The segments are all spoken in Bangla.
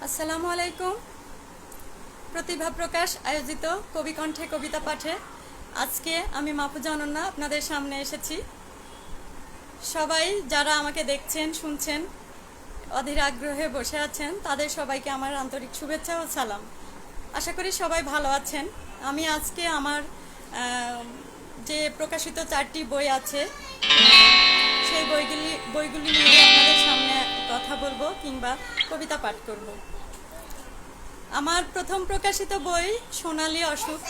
আসসালামু আলাইকুম। প্রতিভা প্রকাশ আয়োজিত কবি কণ্ঠে কবিতা পাঠে আজকে আমি মাহফুজা অনন্যা আপনাদের সামনে এসেছি। সবাই যারা আমাকে দেখছেন শুনছেন অধীর আগ্রহে বসে আছেন তাদের সবাইকে আমার আন্তরিক শুভেচ্ছা ও সালাম। আশা করি সবাই ভালো আছেন। আমি আজকে আমার যে প্রকাশিত 4টি বই আছে সেই বইগুলি নিয়ে আপনাদের সামনে কথা বলবো কিংবা কবিতা পাঠ করব। আমার প্রথম প্রকাশিত বই সোনালী অসুখ।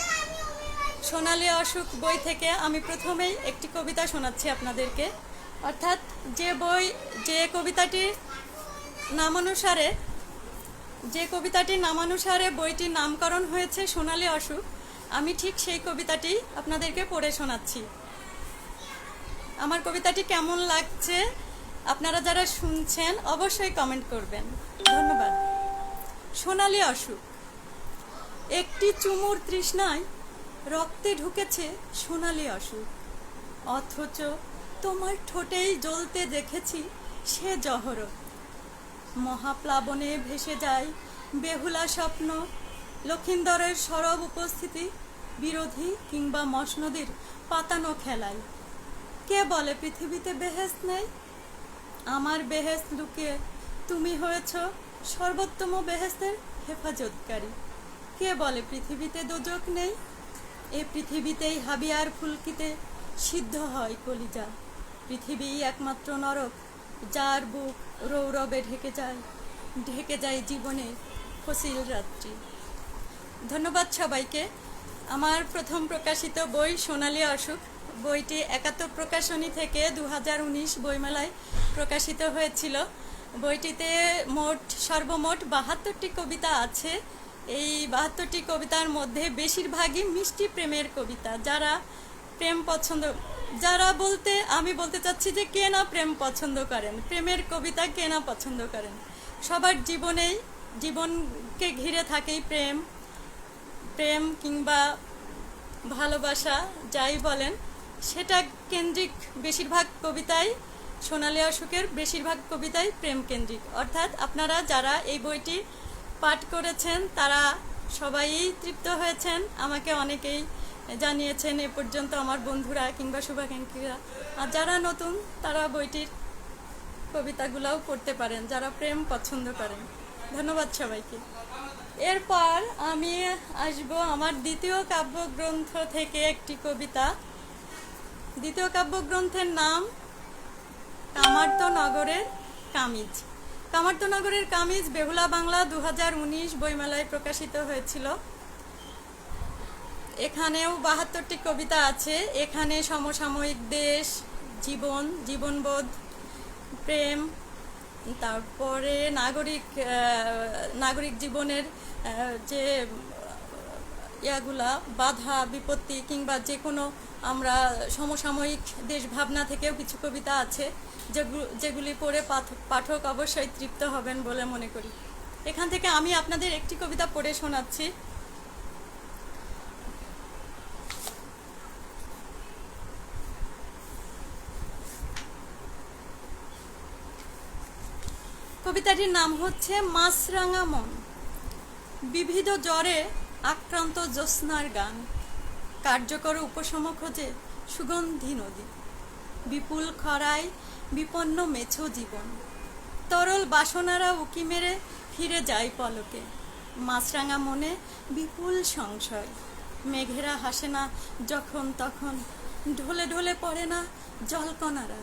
সোনালী অসুখ বই থেকে আমি প্রথমেই একটি কবিতা শোনাচ্ছি আপনাদেরকে। অর্থাৎ যে কবিতাটির নামানুসারে বইটির নামকরণ হয়েছে সোনালী অসুখ, আমি ঠিক সেই কবিতাটি আপনাদেরকে পড়ে শোনাচ্ছি। আমার কবিতাটি কেমন লাগছে আপনারা যারা শুনছেন অবশ্যই কমেন্ট করবেন। ধন্যবাদ। সোনালী অসুখ। একটি চুমুর তৃষ্ণায় রক্তে ঢুকেছে সোনালী অসুখ, অথচ তোমার ঠোঁটেই জ্বলতে দেখেছি সে জহরত। মহাপ্লাবনে ভেসে যায় বেহুলা স্বপ্ন, লক্ষিন্দরের সরব উপস্থিতি বিরোধী কিংবা মসনদীর পাতানো খেলায়। কে বলে পৃথিবীতে বেহেশত নেই? আমার বেহেশত লুকিয়ে তুমি হয়েছ সর্বোত্তম বেহেশতের হেফাজতকারী। কে বলে পৃথিবীতে দোজক নেই? এ পৃথিবীতেই হাবিয়ার ফুলকিতে সিদ্ধ হয় কলিজা। পৃথিবীই একমাত্র নরক যার বুক রৌরবে ঢেকে যায় জীবনের ফসিল রাত্রি। ধন্যবাদ সবাইকে। আমার প্রথম প্রকাশিত বই সোনালী অসুখ বইটি 71 প্রকাশনী থেকে 2019 বইমেলায় প্রকাশিত হয়েছিল। বইটিতে সর্বমোট 72টি কবিতা আছে। এই 72টি কবিতার মধ্যে বেশিরভাগই মিষ্টি প্রেমের কবিতা। আমি বলতে চাচ্ছি যে কে না প্রেম পছন্দ করেন, প্রেমের কবিতা কে না পছন্দ করেন। সবার জীবনকে ঘিরে থাকেই প্রেম কিংবা ভালোবাসা যাই বলেন, সেটা কেন্দ্রিক বেশিরভাগ কবিতাই সোনালী অসুখের বেশিরভাগ কবিতাই প্রেম কেন্দ্রিক। অর্থাৎ আপনারা যারা এই বইটি পাঠ করেছেন তারা সবাই তৃপ্ত হয়েছেন। আমাকে অনেকেই জানিয়েছেন এ পর্যন্ত, আমার বন্ধুরা কিংবা শুভাকাঙ্ক্ষীরা। আর যারা নতুন তারা বইটির কবিতাগুলোও পড়তে পারেন যারা প্রেম পছন্দ করেন। ধন্যবাদ সবাইকে। এরপর আমি আসব আমার দ্বিতীয় কাব্যগ্রন্থ থেকে একটি কবিতা। দ্বিতীয় কাব্যগ্রন্থের নাম কামার্তনগরের কামিজ। কামার্তনগরের কামিজ বেহুলা বাংলা 2019 বইমেলায় প্রকাশিত হয়েছিল। এখানেও 72টি কবিতা আছে। এখানে সমসাময়িক দেশ, জীবনবোধ, প্রেম, তারপরে নাগরিক জীবনের যে বাধা বিপত্তি কিংবা যে কোনো আমরা সমসাময়িক দেশ ভাবনা থেকেও কিছু কবিতা আছে যেগুলি পড়ে পাঠক অবশ্যই তৃপ্ত হবেন বলে মনে করি। এখান থেকে আমি আপনাদের একটি কবিতা পড়ে শোনাচ্ছি। কবিতাটির নাম হচ্ছে মাছরাঙা মন। বিবিধ জ্বরে আক্রান্ত জ্যোৎস্নার গান, কার্যকর উপশম খোঁজে সুগন্ধি নদী। বিপুল খরায় বিপন্ন মেছো জীবন, তরল বাসনারা উকি মেরে ফিরে যায় পলকে। মাছরাঙা মনে বিপুল সংশয়, মেঘেরা হাসে না যখন তখন, ঢলে ঢলে পড়ে না জলকণারা।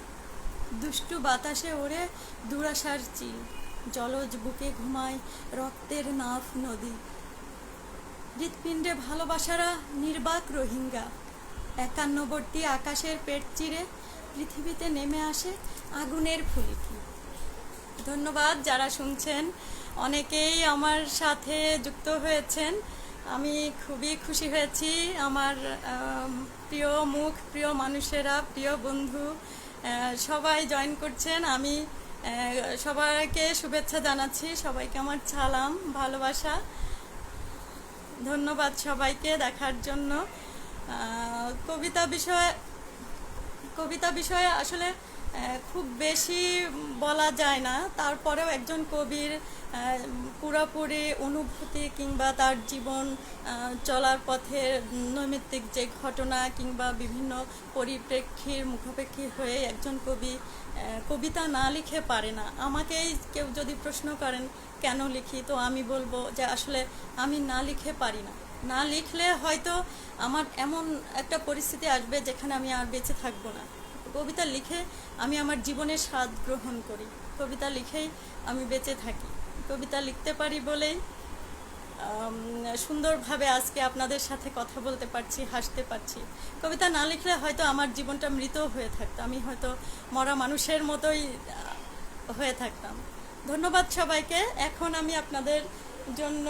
দুষ্টু বাতাসে ওড়ে দুরাশার চিল, জলজ বুকে ঘুমায় রক্তের নাফ নদী। হৃৎপিণ্ডে ভালোবাসারা নির্বাক রোহিঙ্গা, 51বর্তী আকাশের পেট চিরে পৃথিবীতে নেমে আসে আগুনের ফুলিকি। ধন্যবাদ যারা শুনছেন, অনেকেই আমার সাথে যুক্ত হয়েছেন। আমি খুবই খুশি হয়েছি। আমার প্রিয় মুখ, প্রিয় মানুষেরা, প্রিয় বন্ধু সবাই জয়েন করছেন। আমি সবাইকে শুভেচ্ছা জানাচ্ছি, সবাইকে আমার সালাম ভালোবাসা। ধন্যবাদ সবাইকে দেখার জন্য। কবিতা বিষয়ে আসলে খুব বেশি বলা যায় না, তারপরেও একজন কবির পুরোপুরি অনুভূতি কিংবা তার জীবন চলার পথের নৈমিত্তিক যে ঘটনা কিংবা বিভিন্ন পরিপ্রেক্ষির মুখাপেক্ষি হয়ে একজন কবি কবিতা না লিখে পারে না। আমাকেই কেউ যদি প্রশ্ন করেন কেন লিখি, তো আমি বলবো যে আসলে আমি না লিখে পারি না। না লিখলে হয়তো আমার এমন একটা পরিস্থিতি আসবে যেখানে আমি আর বেঁচে থাকবো না। কবিতা লিখে আমি আমার জীবনের স্বাদ গ্রহণ করি, কবিতা লিখেই আমি বেঁচে থাকি। কবিতা লিখতে পারি বলেই সুন্দরভাবে আজকে আপনাদের সাথে কথা বলতে পারছি, হাসতে পারছি। কবিতা না লিখলে হয়তো আমার জীবনটা মৃত হয়ে থাকতো, আমি হয়তো মরা মানুষের মতোই হয়ে থাকতাম। ধন্যবাদ সবাইকে। এখন আমি আপনাদের জন্য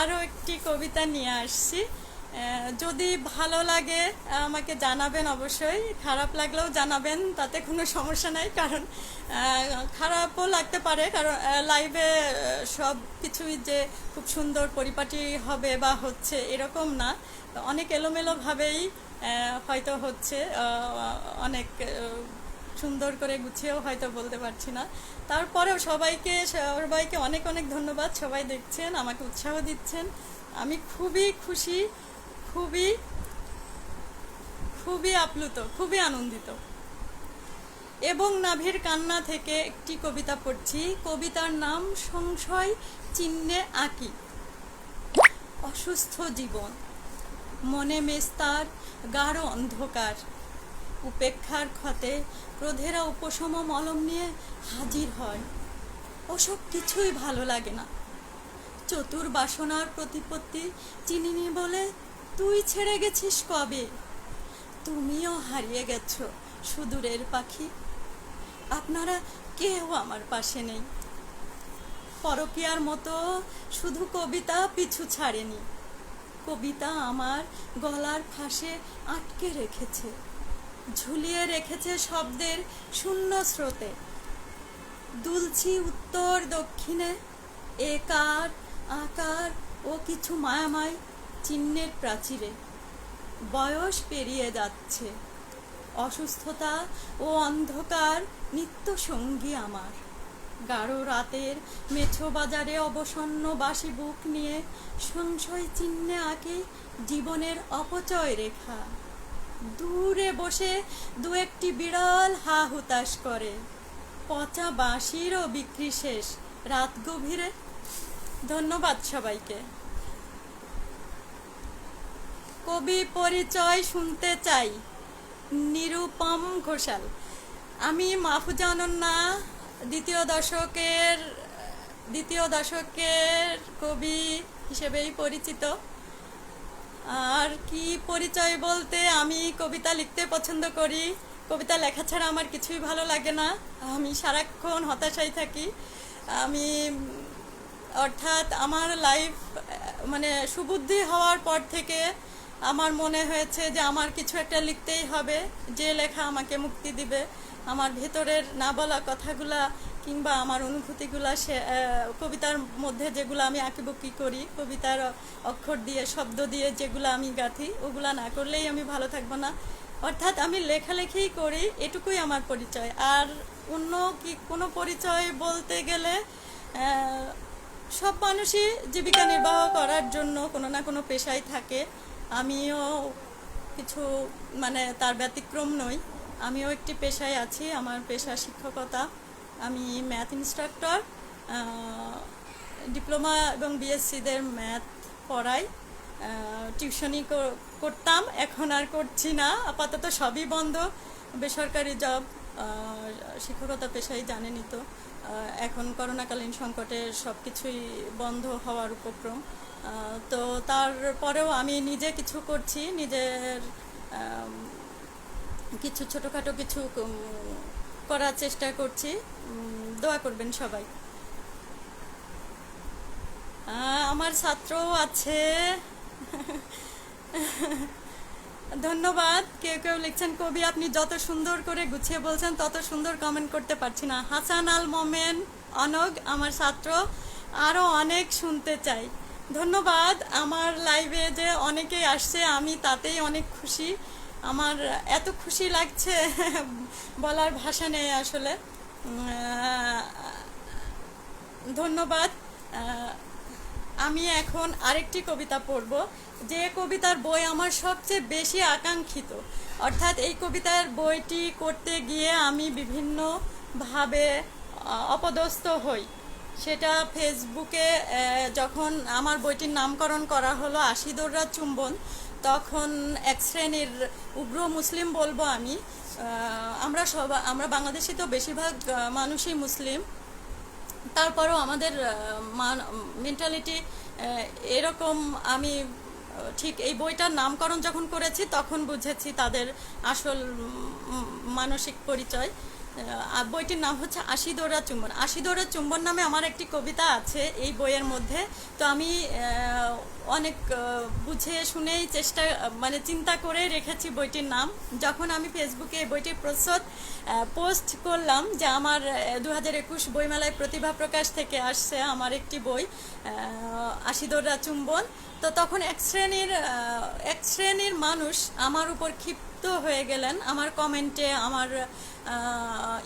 আরও একটি কবিতা নিয়ে আসছি। যদি ভালো লাগে আমাকে জানাবেন, অবশ্যই খারাপ লাগলেও জানাবেন, তাতে কোনো সমস্যা নাই। কারণ খারাপও লাগতে পারে, কারণ লাইভে সব কিছুই যে খুব সুন্দর পরিপাটি হবে বা হচ্ছে এরকম না, অনেক এলোমেলোভাবেই হয়তো হচ্ছে, অনেক সুন্দর করে গুছিয়েও হয়তো বলতে পারছি না। তারপরেও সবাইকে অনেক অনেক ধন্যবাদ। সবাই দেখছেন, আমাকে উৎসাহ দিচ্ছেন, আমি খুবই খুশি, খুবই খুবই আপ্লুত, খুবই আনন্দিত। এবং নাভির কান্না থেকে একটি কবিতা পড়ছি। কবিতার নাম সংশয় চিহ্নে আঁকি। অসুস্থ জীবন, মনে মেস্তার গাঢ় অন্ধকার, উপেক্ষার ক্ষতে ক্রোধেরা উপশম মলম নিয়ে হাজির হয়। ওসব কিছুই ভালো লাগে না। চতুর বাসনার প্রতিপত্তি চিনিনি বলে তুই ছেড়ে গেছিস কবে। তুমিও হারিয়ে গেছো সুদূরের পাখি, আপনারা কেউ আমার পাশে নেই। পরকীয়ার মতো শুধু কবিতা পিছু ছাড়েনি, কবিতা আমার গলার ফাঁসে আটকে রেখেছে, ঝুলিয়ে রেখেছে শব্দের শূন্য স্রোতে। দুলছি উত্তর দক্ষিণে, একার আকার ও কিছু মায়াময় চিহ্নের প্রাচীরে। বয়স পেরিয়ে যাচ্ছে, অসুস্থতা ও অন্ধকার নিত্য সঙ্গী আমার। গাঢ় রাতের মেছো বাজারে অবসন্ন বাসি বুক নিয়ে সংশয় চিহ্নে আঁকে জীবনের অপচয় রেখা। দূরে বসে দু একটি বিড়াল হা হুতাশ করে, পচা বাঁশিরও বিক্রি শেষ রাত গভীরে। ধন্যবাদ সবাইকে। কবি পরিচয় শুনতে চাই। নিরুপম ঘোষাল। আমি মাহফুজা অনন্যা, দ্বিতীয় দশকের কবি হিসেবেই পরিচিত। আর কি পরিচয় বলতে, আমি কবিতা লিখতে পছন্দ করি, কবিতা লেখা ছাড়া আমার কিছুই ভালো লাগে না, আমি সারাক্ষণ হতাশায় থাকি। আমি অর্থাৎ আমার লাইফ মানে সুবুদ্ধি হওয়ার পর থেকে আমার মনে হয়েছে যে আমার কিছু একটা লিখতেই হবে, যে লেখা আমাকে মুক্তি দিবে। আমার ভেতরের না বলা কথাগুলা কিংবা আমার অনুভূতিগুলা সে কবিতার মধ্যে যেগুলো আমি আঁকিবুকি করি, কবিতার অক্ষর দিয়ে শব্দ দিয়ে যেগুলো আমি গাঁথি, ওগুলা না করলেই আমি ভালো থাকবো না। অর্থাৎ আমি লেখালেখিই করি, এটুকুই আমার পরিচয়। আর অন্য কি কোনো পরিচয় বলতে গেলে, সব মানুষই জীবিকা নির্বাহ করার জন্য কোনো না কোনো পেশায় থাকে। আমিও কিছু মানে তার ব্যতিক্রম নই, আমিও একটি পেশায় আছি। আমার পেশা শিক্ষকতা, আমি ম্যাথ ইনস্ট্রাক্টর, ডিপ্লোমা এবং বিএসসিদের ম্যাথ পড়াই। টিউশনি করতাম, এখন আর করছি না, আপাতত সবই বন্ধ। বেসরকারি জব, শিক্ষকতা পেশায় জানেনই তো, এখন করোনাকালীন সংকটে সব কিছুই বন্ধ হওয়ার উপক্রম। তো তারপরেও আমি নিজে কিছু করছি, নিজের কিছু ছোটোখাটো কিছু করার চেষ্টা করছি। দোয়া করবেন সবাই। আমার ছাত্রও আছে। ধন্যবাদ। কেউ কেউ লিখছেন, কবি আপনি যত সুন্দর করে গুছিয়ে বলছেন তত সুন্দর কমেন্ট করতে পারছি না। হাসান আল মোমেন অনগ আমার ছাত্র, আরও অনেক শুনতে চাই। ধন্যবাদ। আমার লাইভে যে অনেকেই আসছে আমি তাতেই অনেক খুশি। আমার এত খুশি লাগছে বলার ভাষা নেই আসলে। ধন্যবাদ। আমি এখন আরেকটি কবিতা পড়ব, যে কবিতার বই আমার সবচেয়ে বেশি আকাঙ্ক্ষিত। অর্থাৎ এই কবিতার বইটি করতে গিয়ে আমি বিভিন্নভাবে অপদস্থ হই। সেটা ফেসবুকে যখন আমার বইটির নামকরণ করা হলো আশিদোররা চুম্বন, তখন এক শ্রেণীর উগ্র মুসলিম বলবো আমি, আমরা বাংলাদেশি তো বেশিরভাগ মানুষই মুসলিম, তারপরেও আমাদের মেন্টালিটি এরকম। আমি ঠিক এই বইটার নামকরণ যখন করেছি তখন বুঝেছি তাদের আসল মানসিক পরিচয়। বইটির নাম হচ্ছে আশিদোরা চুম্বন। আশিদোরা চুম্বন নামে আমার একটি কবিতা আছে এই বইয়ের মধ্যে। তো আমি অনেক বুঝে শুনেই চিন্তা করে রেখেছি বইটির নাম। যখন আমি ফেসবুকে এই বইটির পোস্ট করলাম যে আমার 2021 বইমেলায় প্রতিভা প্রকাশ থেকে আসছে আমার একটি বই আশিদোরা চুম্বন, তো তখন এক শ্রেণীর মানুষ আমার উপর ক্ষিপ্ত হয়ে গেলেন। আমার কমেন্টে, আমার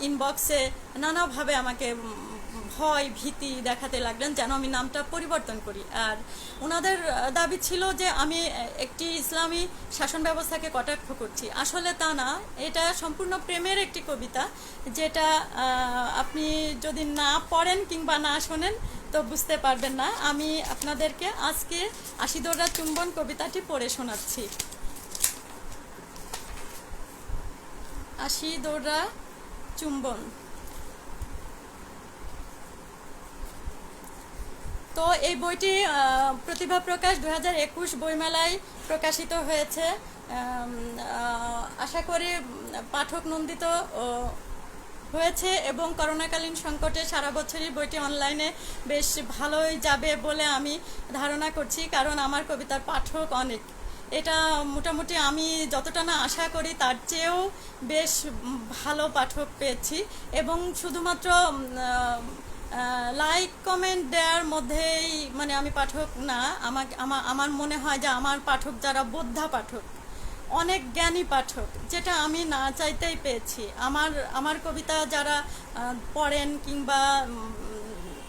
ইনবক্সে নানাভাবে আমাকে ভয় ভীতি দেখাতে লাগলেন যেন আমি নামটা পরিবর্তন করি। আর ওনাদের দাবি ছিল যে আমি একটি ইসলামী শাসন ব্যবস্থাকে কটাক্ষ করছি। আসলে তা না, এটা সম্পূর্ণ প্রেমের একটি কবিতা, যেটা আপনি যদি না পড়েন কিংবা না শোনেন তো বুঝতে পারবেন না। আমি আপনাদেরকে আজকে আশিদোররা চুম্বন কবিতাটি পড়ে শোনাচ্ছি। আশিদোররা চুম্বন। তো এই বইটি প্রতিভা প্রকাশ 2021 বইমেলায় প্রকাশিত হয়েছে। আশা করি পাঠক নন্দিত হয়েছে এবং করোনাকালীন সংকটে সারা বছরই বইটি অনলাইনে বেশ ভালোই যাবে বলে আমি ধারণা করছি, কারণ আমার কবিতার পাঠক অনেক। এটা মোটামুটি আমি যতটা না আশা করি তার চেয়েও বেশ ভালো পাঠক পেয়েছি। এবং শুধুমাত্র লাইক কমেন্ট দেওয়ার মধ্যেই আমি পাঠক না, আমার মনে হয় যে আমার পাঠক যারা বোদ্ধা পাঠক, অনেক জ্ঞানী পাঠক, যেটা আমি না চাইতেই পেয়েছি। আমার কবিতা যারা পড়েন কিংবা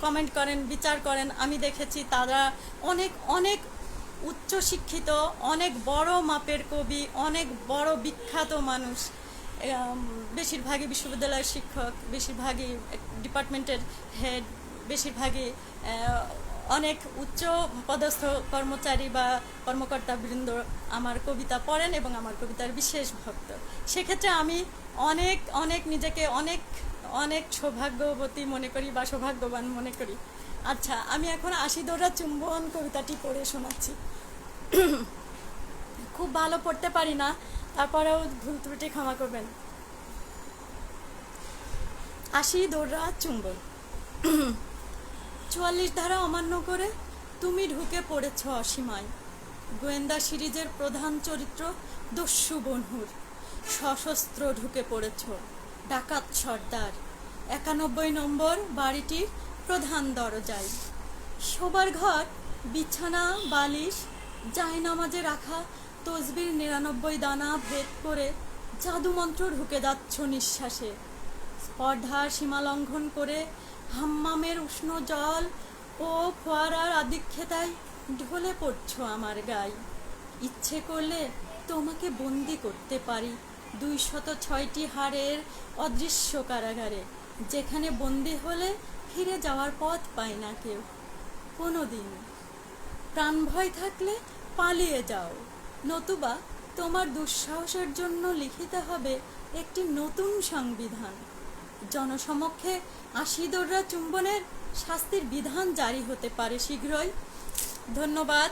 কমেন্ট করেন, বিচার করেন, আমি দেখেছি তারা অনেক অনেক উচ্চশিক্ষিত, অনেক বড় মাপের কবি, অনেক বড় বিখ্যাত মানুষ, বেশিরভাগই বিশ্ববিদ্যালয়ের শিক্ষক, বেশিরভাগই ডিপার্টমেন্টের হেড, বেশিরভাগই অনেক উচ্চ পদস্থ কর্মচারী বা কর্মকর্তাবৃন্দ আমার কবিতা পড়েন এবং আমার কবিতার বিশেষ ভক্ত। সেক্ষেত্রে আমি অনেক অনেক নিজেকে অনেক অনেক সৌভাগ্যবতী মনে করি বা সৌভাগ্যবান মনে করি। আচ্ছা, আমি এখন আশিদোররা চুম্বন কবিতাটি পড়ে শোনাচ্ছি। খুব ভালো পড়তে পারি না, তারপরেও ভুল ত্রুটি ক্ষমা করবেন। আশিদোররা চুম্বন। 44 ধারা অমান্য করে তুমি ঢুকে পড়েছ অসীমায়। গোয়েন্দা সিরিজের প্রধান চরিত্র দস্যু বনহুর। সশস্ত্র ঢুকে পড়েছ, ডাকাত সর্দার। 91 নম্বর বাড়িটির প্রধান দরজায়। শোবার ঘর, বিছানা, বালিশ, জায়নামাজে রাখা তসবির 99 দানা ভেদ করে জাদুমন্ত্র ঢুকে যাচ্ছ নিঃশ্বাসে। স্পর্ধার সীমালঙ্ঘন করে হাম্মামের উষ্ণ জল ও ফোয়ারার আদিক্ষেতায় ঢলে পড়ছ আমার গায়ে। ইচ্ছে করলে তোমাকে বন্দি করতে পারি 206টি হাড়ের অদৃশ্য কারাগারে, যেখানে বন্দি হলে ফিরে যাওয়ার পথ পায় না কেউ কোনোদিন। প্রাণ ভয় থাকলে পালিয়ে যাও, নতুবা তোমার দুঃসাহসের জন্য লিখিতে হবে একটি নতুন সংবিধান। জনসমক্ষে আশিদোররা চুম্বনের শাস্তির বিধান জারি হতে পারে শীঘ্রই। ধন্যবাদ।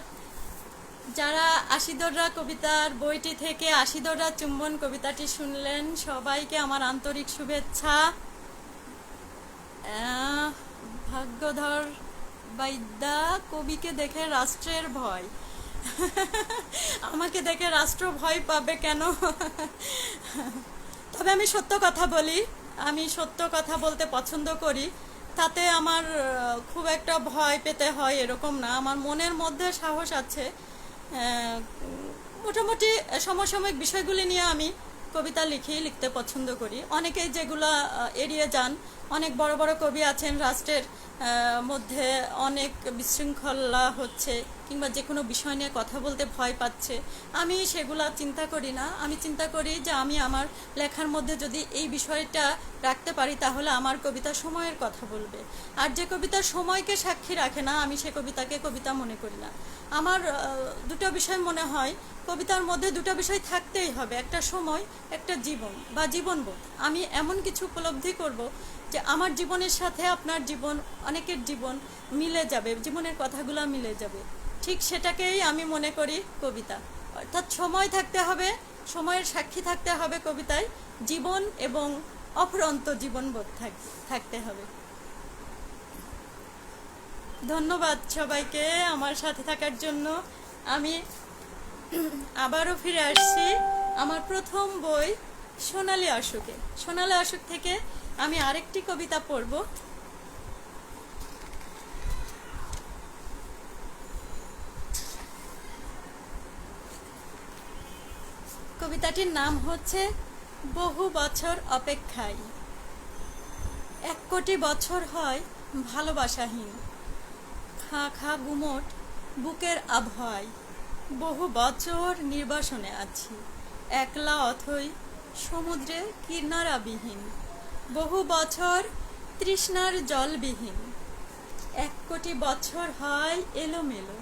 যারা আশিদোররা কবিতার বইটি থেকে আশিদোররা চুম্বন কবিতাটি শুনলেন, সবাইকে আমার আন্তরিক শুভেচ্ছা। ভাগ্যধর বাইদ্যা, কবিকে দেখে রাষ্ট্রের ভয়। আমাকে দেখে রাষ্ট্র ভয় পাবে কেন? তবে আমি সত্য কথা বলি, আমি সত্য কথা বলতে পছন্দ করি। তাতে আমার খুব একটা ভয় পেতে হয় এরকম না, আমার মনের মধ্যে সাহস আছে। মোটামুটি সমসাময়িক বিষয়গুলি নিয়ে আমি কবিতা লিখতে পছন্দ করি। অনেকেই যেগুলো এড়িয়ে যান, অনেক বড় বড় কবি আছেন, রাষ্ট্রের মধ্যে অনেক বিশৃঙ্খলা হচ্ছে কিংবা যে কোনো বিষয় নিয়ে কথা বলতে ভয় পাচ্ছে, আমি সেগুলা চিন্তা করি না। আমি চিন্তা করি যে আমি আমার লেখার মধ্যে যদি এই বিষয়টা রাখতে পারি তাহলে আমার কবিতা সময়ের কথা বলবে। আর যে কবিতা সময়কে সাক্ষী রাখে না, আমি সে কবিতাকে কবিতা মনে করি না। আমার দুটো বিষয় মনে হয়, কবিতার মধ্যে দুটো বিষয় থাকতেই হবে, একটা সময়, একটা জীবন বা জীবনবোধ। আমি এমন কিছু উপলব্ধি করব যে আমার জীবনের সাথে আপনার জীবন, অনেকের জীবন মিলে যাবে, জীবনের কথাগুলো মিলে যাবে। ঠিক সেটাকেই আমি মনে করি কবিতা। অর্থাৎ সময় থাকতে হবে, সময়ের সাক্ষী থাকতে হবে কবিতায়, জীবন এবং অফুরন্ত জীবনবোধ থাকতে হবে। ধন্যবাদ সবাইকে আমার সাথে থাকার জন্য। আমি আবারও ফিরে আসছি আমার প্রথম বই সোনালী অশোকে। সোনালী অশোক থেকে আমি আরেকটি কবিতা পড়ব। কবিতাটির নাম হচ্ছে বহু বছর অপেক্ষায়। 1 কোটি বছর হয় ভালোবাসাহীন, খা খা গুমট বুকের আভয়। বহু বছর নির্বাসনে আছি, একলা অথই সমুদ্রে কিনারাবিহীন। বহু বছর তৃষ্ণার জলবিহীন, 1 কোটি বছর হয় এলোমেলো।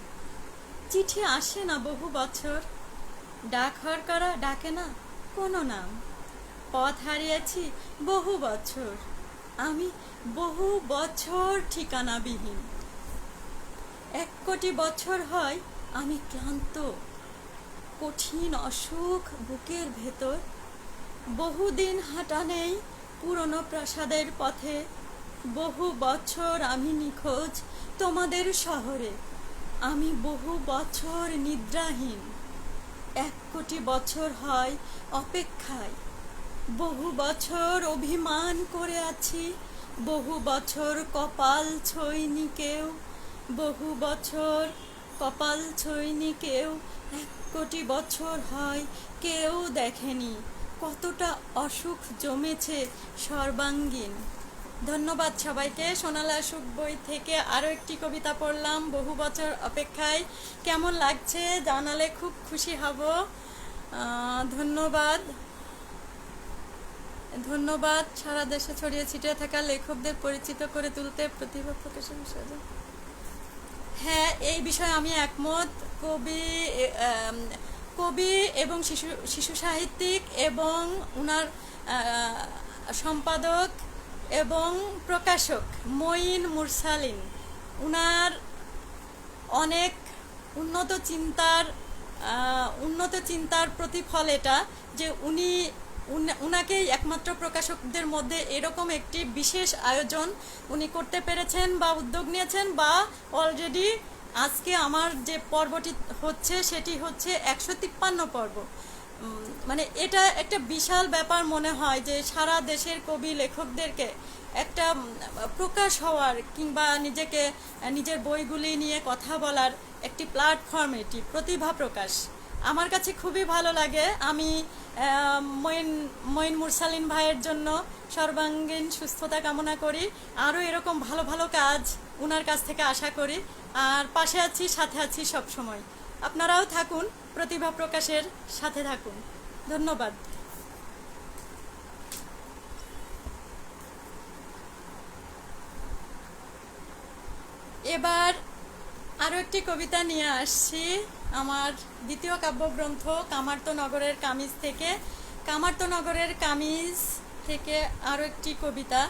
চিঠি আসে না বহু বছর, ডাক হরকরা ডাকে না কোনো নাম। পথ হারিয়েছি বহু বছর, আমি বহু বছর ঠিকানাবিহীন। 1 কোটি বছর হয় আমি ক্লান্ত, কঠিন অসুখ বুকের ভেতর। বহুদিন হাঁটা নেই পুরনো প্রাসাদের পথে, বহু বছর আমি নিখোঁজ তোমাদের শহরে। আমি বহু বছর নিদ্রাহীন, 1 কোটি বছর হয় অপেক্ষায়। বহু বছর অভিমান করে আছি, বহু বছর কপাল ছোঁয়নি কেউ। বহু বছর কপাল ছোঁয়নি কেউ, 1 কোটি বছর হয় কেউ দেখেনি কতটা অসুখ জমেছে সর্বাঙ্গীন। ধন্যবাদ সবাইকে। সোনালী অশোক বই থেকে আরও একটি কবিতা পড়লাম, বহু বছর অপেক্ষায়। কেমন লাগছে জানালে খুব খুশি হব। ধন্যবাদ। ধন্যবাদ সারা দেশে ছড়িয়ে ছিটিয়ে থাকা লেখকদের পরিচিত করে তুলতে প্রতিভা প্রকাশের বিষয়। হ্যাঁ, এই বিষয়ে আমি একমত। কবি এবং শিশু সাহিত্যিক এবং উনার সম্পাদক এবং প্রকাশক মঈন মুরসালিন, উনার অনেক উন্নত চিন্তার প্রতিফল এটা যে উনাকেই একমাত্র প্রকাশকদের মধ্যে এরকম একটি বিশেষ আয়োজন উনি করতে পেরেছেন বা উদ্যোগ নিয়েছেন, বা অলরেডি আজকে আমার যে পর্বটি হচ্ছে সেটি হচ্ছে 153 পর্ব। মানে এটা একটা বিশাল ব্যাপার মনে হয় যে সারা দেশের কবি লেখকদেরকে একটা প্রকাশ হওয়ার কিংবা নিজের বইগুলি নিয়ে কথা বলার একটি প্ল্যাটফর্ম, এটি প্রতিভা প্রকাশ। আমার কাছে খুবই ভালো লাগে। আমি মঈন মুরসালিন ভাইয়ের জন্য সর্বাঙ্গীন সুস্থতা কামনা করি। আরও এরকম ভালো ভালো কাজ উনার কাছ থেকে আশা করি। আর পাশে আছি, সাথে আছি সব সময়। আপনারাও থাকুন, প্রতিভা প্রকাশের সাথে থাকুন। ধন্যবাদ। এবার আরও একটি কবিতা নিয়ে আসছি আমার দ্বিতীয় কাব্যগ্রন্থ কামার্তনগরের কামিজ থেকে। কামার্তনগরের কামিজ থেকে আরও একটি কবিতা।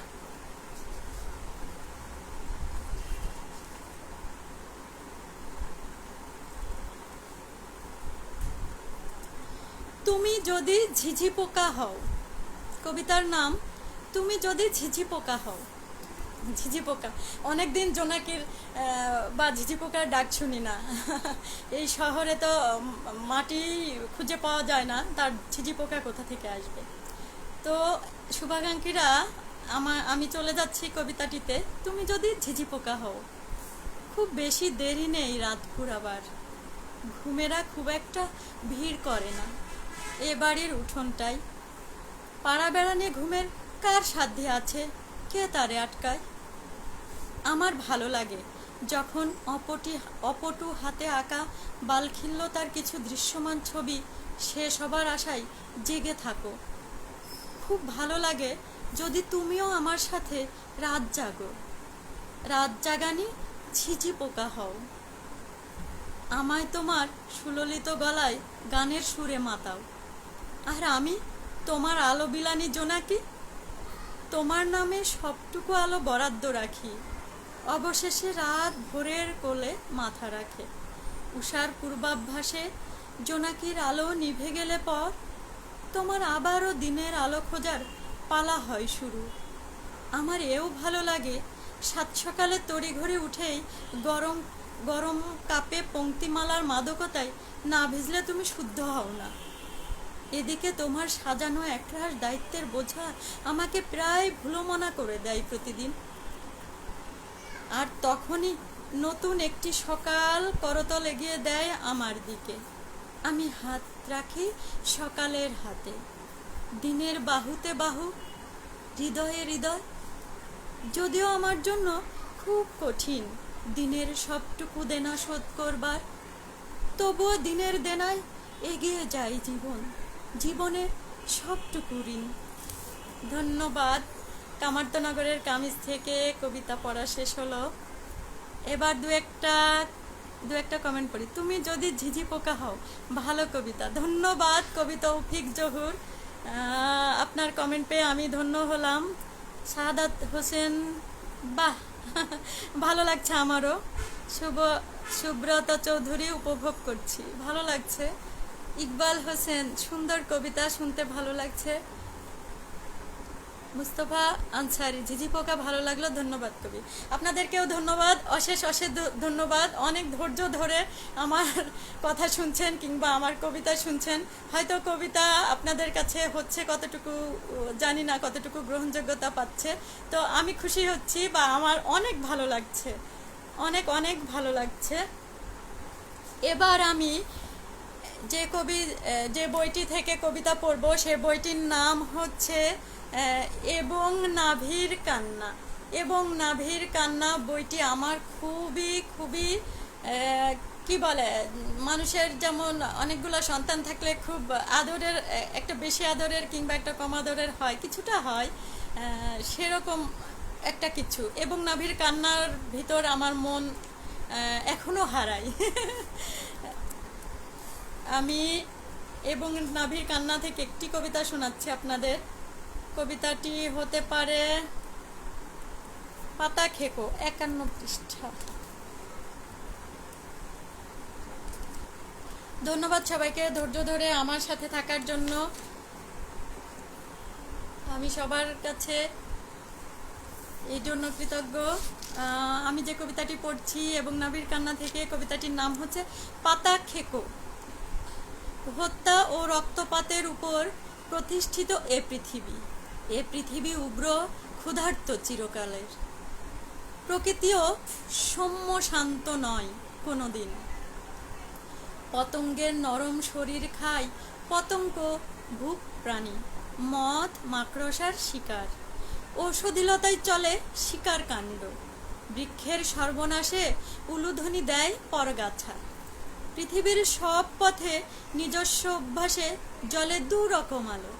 তুমি যদি ঝিঝি পোকা হও। কবিতার নাম তুমি যদি ঝিঝি পোকা হও। ঝিঝি পোকা, অনেকদিন জোনাকির বা ঝিঝি পোকার ডাক শুনি না। এই শহরে তো মাটি খুঁজে পাওয়া যায় না, তার ঝিঝি পোকা কোথা থেকে আসবে। তো শুভাকাঙ্ক্ষীরা, আমি চলে যাচ্ছি কবিতাটিতে। তুমি যদি ঝিঝি পোকা হও। খুব বেশি দেরি নেই রাত ফুরাবার, ঘুমেরা খুব একটা ভিড় করে না এ বাড়ির উঠোনটাই। পাড়া বেড়ানে ঘুমের কার সাধ্যে আছে, কে তারে আটকায়? আমার ভালো লাগে যখন অপটু হাতে আঁকা বালখিল্যতার কিছু দৃশ্যমান ছবি শেষ হবার আশায় জেগে থাকো। খুব ভালো লাগে যদি তুমিও আমার সাথে রাত জাগো, রাত জাগানি ঝিঝি পোকা হও। আমায় তোমার সুললিত গলায় গানের সুরে মাতাও, আর আমি তোমার আলো বিলানি জোনাকি। তোমার নামে সবটুকু আলো বরাদ্দ রাখি, অবশেষে রাত ভোরের কোলে মাথা রাখে। উষার পূর্বাভ্যাসে জোনাকির আলো নিভে গেলে পর তোমার আবারও দিনের আলো খোঁজার পালা হয় শুরু। আমার এও ভালো লাগে সাত সকালে তড়িঘড়ি উঠেই গরম গরম কাপে পংক্তিমালার মাদকতায় না ভিজলে তুমি শুদ্ধ হও না। এদিকে তোমার সাজানো একরাশ দায়িত্বের বোঝা আমাকে প্রায় ভুলোমনা করে দেয় প্রতিদিন। আর তখনই নতুন একটি সকাল করতল এগিয়ে দেয় আমার দিকে। আমি হাত রাখি সকালের হাতে, দিনের বাহুতে বাহু, হৃদয়ে হৃদয়। যদিও আমার জন্য খুব কঠিন দিনের সবটুকু দেনা শোধ করবার, তবুও দিনের দেনায় এগিয়ে যায় জীবন, জীবনের সবটুকু ঋণ। ধন্যবাদ। কামার্তনগরের কামিজ থেকে কবিতা পড়া শেষ হলো। এবার দু একটা কমেন্ট পড়ি। তুমি যদি ঝিঝি পোকা হও, ভালো কবিতা। ধন্যবাদ কবি তৌফিক জহুর, আপনার কমেন্ট পেয়ে আমি ধন্য হলাম। শাহাদাত হোসেন, বাহ ভালো লাগছে আমারও। সুব্রত চৌধুরী, উপভোগ করছি, ভালো লাগছে। ইকবাল হোসেন, সুন্দর কবিতা, শুনতে ভালো লাগছে। মুস্তফা আনসারি, ঝিঝি পোকা ভালো লাগলো, ধন্যবাদ কবি। আপনাদেরকেও ধন্যবাদ, অশেষ অশেষ ধন্যবাদ। অনেক ধৈর্য ধরে আমার কথা শুনছেন কিংবা আমার কবিতা শুনছেন। হয়তো কবিতা আপনাদের কাছে হচ্ছে কতটুকু জানি না, কতটুকু গ্রহণযোগ্যতা পাচ্ছে, তো আমি খুশি হচ্ছি বা আমার অনেক ভালো লাগছে, অনেক অনেক ভালো লাগছে। এবার আমি যে বইটি থেকে কবিতা পড়ব সে বইটির নাম হচ্ছে এবং নাভির কান্না। এবং নাভির কান্না বইটি আমার খুবই খুবই কি বলে, মানুষের যেমন অনেকগুলো সন্তান থাকলে খুব আদরের, একটা বেশি আদরের কিংবা একটা কম আদরের হয়, কিছুটা হয়, সেরকম একটা কিছু। এবং নাভির কান্নার ভিতর আমার মন এখনো হারায়। আমি এবং নাভির কান্না থেকে একটি কবিতা শোনাচ্ছি আপনাদের। কবিতাটি হতে পারে পাতা খেকো, 51 পৃষ্ঠা। ধন্যবাদ সবাইকে ধৈর্য ধরে আমার সাথে থাকার জন্য। আমি সবার কাছে এই জন্য কৃতজ্ঞ। আমি যে কবিতাটি পড়ছি এবং নাভির কান্না থেকে, কবিতাটির নাম হচ্ছে পাতা খেকো। হত্যা ও রক্তপাতের উপর প্রতিষ্ঠিত এ পৃথিবী উগ্র ক্ষুধার্ত চিরকালের। প্রকৃতিও সৌম্য শান্ত নয় কোনোদিন। পতঙ্গের নরম শরীর খায় পতঙ্গ ভূক প্রাণী, মদ মাকড়সার শিকার। ঔষধিলতায় চলে শিকার কাণ্ড, বৃক্ষের সর্বনাশে উলুধ্বনি দেয় পরগাছা। পৃথিবীর সব পথে নিজস্ব অভ্যাসে জলে দুরকম আলো,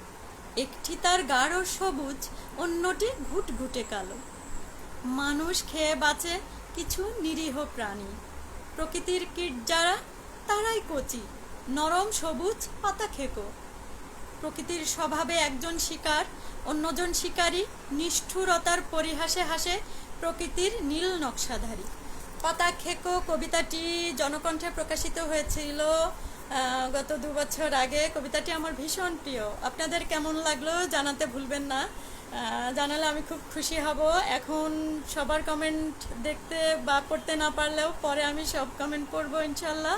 একটি তার গাঢ় সবুজ, অন্যটি ঘুটঘুটে কালো। মানুষ খেয়ে বাঁচে কিছু নিরীহ প্রাণী, প্রকৃতির কীট যারা তারাই কচি নরম সবুজ পাতা খেকো। প্রকৃতির স্বভাবে একজন শিকার, অন্যজন শিকারী, নিষ্ঠুরতার পরিহাসে হাসে প্রকৃতির নীল নকশাধারী। পাতা খেকো কবিতাটি জনকণ্ঠে প্রকাশিত হয়েছিল গত 2 বছর আগে। কবিতাটি আমার ভীষণ প্রিয়। আপনাদের কেমন লাগলো জানাতে ভুলবেন না, জানালে আমি খুব খুশি হব। এখন সবার কমেন্ট দেখতে বা পড়তে না পারলেও পরে আমি সব কমেন্ট পড়বো ইনশাল্লাহ।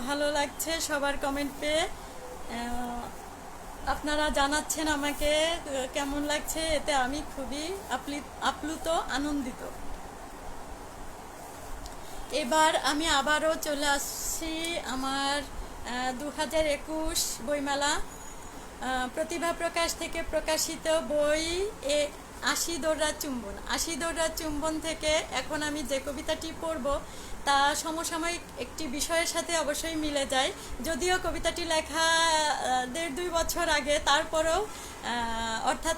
ভালো লাগছে সবার কমেন্ট পেয়ে। আপনারা জানাচ্ছেন আমাকে কেমন লাগছে, এতে আমি খুবই আপ্লুত, আনন্দিত। এবার আমি আবারও চলে আসছি আমার 2021 বইমেলা প্রতিভা প্রকাশ থেকে প্রকাশিত বই আশি দৌড়া চুম্বন। আশি দৌড়া চুম্বন থেকে এখন আমি যে কবিতাটি পড়ব তা সমসাময়িক একটি বিষয়ের সাথে অবশ্যই মিলে যায়। যদিও কবিতাটি লেখা 1.5-2 বছর আগে, তারপরেও অর্থাৎ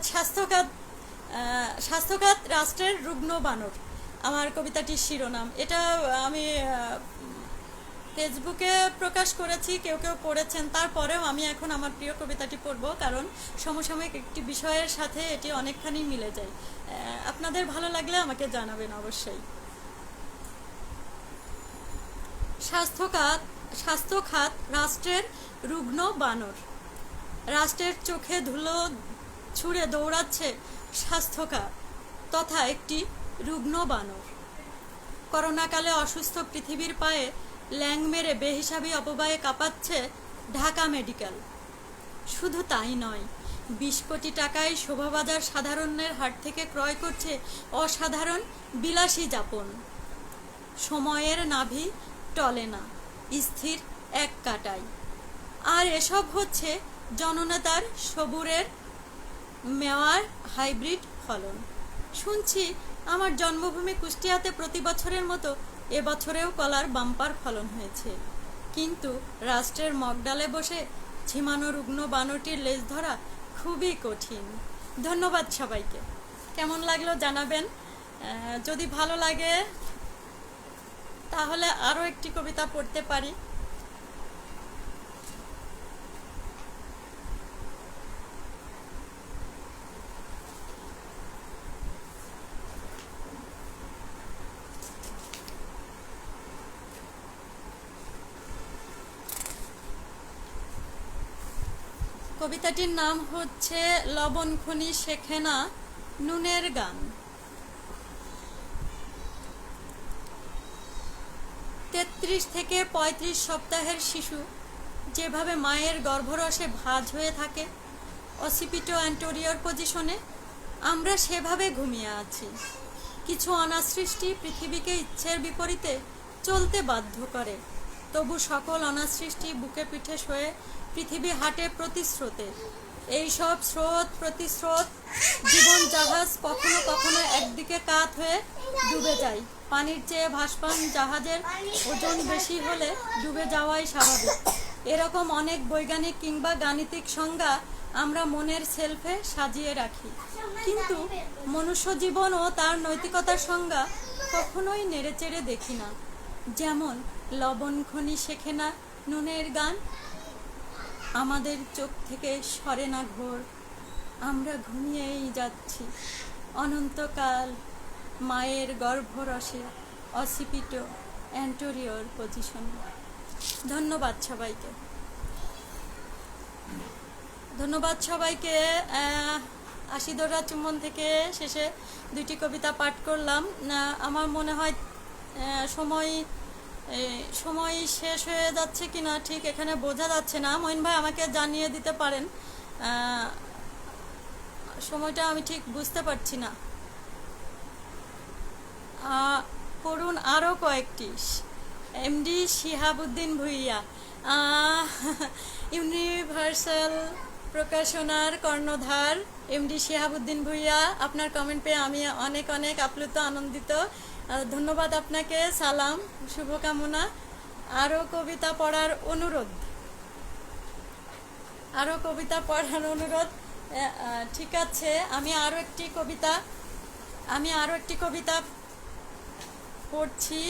স্বাস্থ্যখাত রাষ্ট্রের রুগ্ন বানর আমার কবিতাটির শিরোনাম। এটা আমি ফেসবুকে প্রকাশ করেছি, কেউ কেউ পড়েছেন, তারপরেও আমি এখন আমার প্রিয় কবিতাটি পড়ব, কারণ সমসাময়িক একটি বিষয়ের সাথে এটি অনেকখানি মিলে যায়। আপনাদের ভালো লাগলে আমাকে জানাবেন অবশ্যই। স্বাস্থ্যখাত রাষ্ট্রের রুগ্ন বানর। রাষ্ট্রের চোখে ধুলো ছুঁড়ে দৌড়াচ্ছে স্বাস্থ্যখাত তথা একটি রুগ্ন বানর। করোনাকালে অসুস্থ পৃথিবীর পায়ে ল্যাং মেরে বেহিসাবি অপবায়ে কাঁপাচ্ছে ঢাকা মেডিকেল। শুধু তাই নয়, 20 কোটি টাকায় শোভাবাজার সাধারণের হাট থেকে ক্রয় করছে অসাধারণ বিলাসী যাপন। সময়ের নাভি টলে না, স্থির এক কাটায়। আর এসব হচ্ছে জননেতার সবুরের মেওয়ার হাইব্রিড ফলন। শুনছি আমার জন্মভূমি কুষ্টিয়াতে প্রতি বছরের মতো এবছরেও কলার বাম্পার ফলন হয়েছে, কিন্তু রাষ্ট্রের মগডালে বসে ঝিমানো রুগ্ন বানরটির লেজ ধরা খুবই কঠিন। ধন্যবাদ সবাইকে। কেমন লাগলো জানাবেন। যদি ভালো লাগে তাহলে আরও একটি কবিতা পড়তে পারি। কবিতাটির নাম হচ্ছে লবণ খনি শেখে না নুনের গান। 33 থেকে 35 সপ্তাহের শিশু যেভাবে মায়ের গর্ভরসে ভাঁজ হয়ে থাকে অসিপিটো অ্যান্টোরিয়র পজিশনে, আমরা সেভাবে ঘুমিয়ে আছি। কিছু অনাসৃষ্টি পৃথিবীকে ইচ্ছের বিপরীতে চলতে বাধ্য করে, তবু সকল অনাসৃষ্টি বুকে পিঠে শোয়ে পৃথিবী হাঁটে প্রতিস্রোতে। এইসব স্রোত প্রতিস্রোত জীবন জাহাজ কখনো কখনো একদিকে কাত হয়ে ডুবে যায়। পানির চেয়ে ভাসমান জাহাজের ওজন বেশি হলে ডুবে যাওয়াই স্বাভাবিক। এরকম অনেক বৈজ্ঞানিক কিংবা গাণিতিক সংজ্ঞা আমরা মনের সেলফে সাজিয়ে রাখি, কিন্তু মনুষ্য জীবন ও তার নৈতিকতার সংজ্ঞা কখনোই নেড়েচেড়ে দেখি না। যেমন লবণ খনি শেখে না নুনের গান, আমাদের চোখ থেকে সরে না ঘোর, আমরা ঘুমিয়েই যাচ্ছি অনন্তকাল মায়ের গর্ভরসে অসিপিটো অ্যান্টোরিয়র পজিশনে। ধন্যবাদ সবাইকে। আশি দৌড়া চুম্বন থেকে শেষে 2টি কবিতা পাঠ করলাম। আমার মনে হয় সময় শেষ হয়ে যাচ্ছে কিনা ঠিক এখানে বোঝা যাচ্ছে না। মঈন ভাই আমাকে জানিয়ে দিতে পারেন, সময়টা আমি ঠিক বুঝতে পারছি না। পড়ুন আরও কয়েকটি। এমডি শিহাবুদ্দিন ভুইয়া, ইউনিভার্সাল প্রকাশনার কর্ণধার এমডি শিহাবুদ্দিন ভুইয়া, আপনার কমেন্ট পেয়ে আমি অনেক অনেক আপ্লুত, আনন্দিত। ধন্যবাদ আপনাকে, সালাম, শুভকামনা। আরও কবিতা পড়ার অনুরোধ। ঠিক আছে, আমি আরও একটি কবিতা পড়ছি।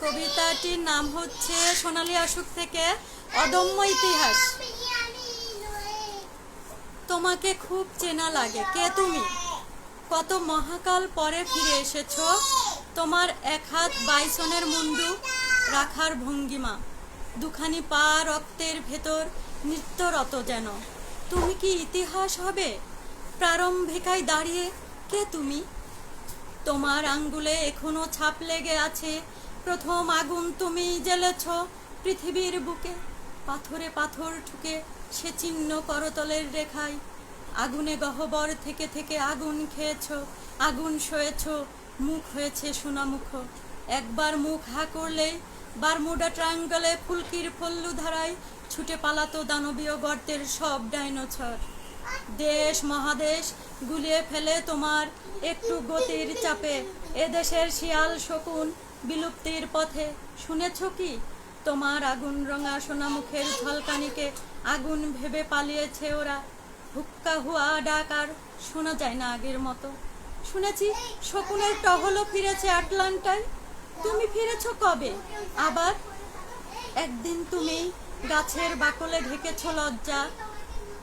কবিতাটির নাম হচ্ছে সোনালী অশোক থেকে অদম্য ইতিহাস। তোমাকে খুব চেনা লাগে, কে তুমি? কত মহাকাল পরে ফিরে এসেছো। তোমার এক হাত বাইসনের মুন্ডু রাখার ভঙ্গিমা, দুখানি পা রক্তের ভেতর নৃত্যরত যেন। তুমি কি ইতিহাস হবে? প্রারম্ভিকায় দাঁড়িয়ে কে তুমি? তোমার আঙ্গুলে এখনো ছাপ লেগে আছে প্রথম আগুন তুমি জ্বেলেছ পৃথিবীর বুকে। পাথরে পাথর ঠুকে সে চিহ্ন করতলের রেখায়। আগুনে গহ্বর থেকে থেকে আগুন খেয়েছ, আগুন সয়েছ, মুখ হয়েছে সোনামুখ। একবার মুখ হা করলেই বারমুডা ট্রায়াঙ্গলে ফুলকির ফল্লু ধারায় ছুটে পালাতো দানবীয় গর্তের সব ডাইনোসর। দেশ মহাদেশ গুলিয়ে ফেলে তোমার একটু গতির চাপে। এদেশের শিয়াল শকুন বিলুপ্তির পথে। শুনেছ কি তোমার আগুন রঙা সোনামুখের ঝলকানিকে আগুন ভেবে পালিয়েছে ওরা। হুক্কা হুয়া ডাক আর শোনা যায় না আগের মতো। শুনেছি শকুনের টহলও ফিরেছে আটলান্টায়। তুমি ফিরেছ কবে আবার? একদিন তুমি গাছের বাকলে ঢেকেছ লজ্জা।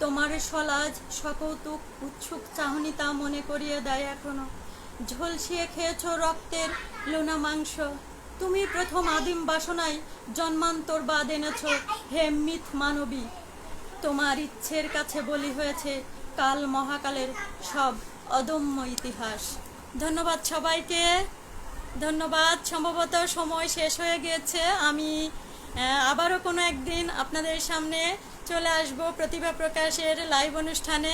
তোমার সলাজ সকৌতুক উৎসুক চাহনি তা মনে করিয়ে দেয় এখনো। ঝলসিয়ে খেয়েছ রক্তের লোনা মাংস। তুমি প্রথম আদিম বাসনায় জন্মান্তর বাদ এনেছ হে মিথ মানবী। তোমার ইচ্ছের কাছে বলি হয়েছে কাল মহাকালের সব অদম্য ইতিহাস। ধন্যবাদ সবাইকে, ধন্যবাদ। সম্ভবত সময় শেষ হয়ে গিয়েছে। আমি আবারও কোনো একদিন আপনাদের সামনে চলে আসব প্রতিভা প্রকাশের লাইভ অনুষ্ঠানে।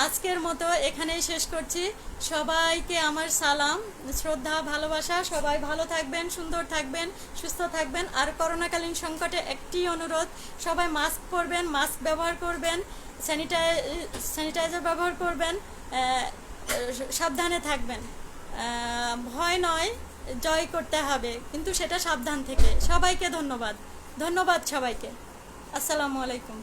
আজকের মতো এখানেই শেষ করছি। সবাইকে আমার সালাম, শ্রদ্ধা, ভালোবাসা। সবাই ভালো থাকবেন, সুন্দর থাকবেন, সুস্থ থাকবেন। আর করোনাকালীন সংকটে একটি অনুরোধ, সবাই মাস্ক পরবেন, মাস্ক ব্যবহার করবেন, স্যানিটাইজার ব্যবহার করবেন, সাবধানে থাকবেন। ভয় নয়, জয় করতে হবে, কিন্তু সেটা সাবধান থেকে। সবাইকে ধন্যবাদ, ধন্যবাদ সবাইকে। আসসালামু আলাইকুম।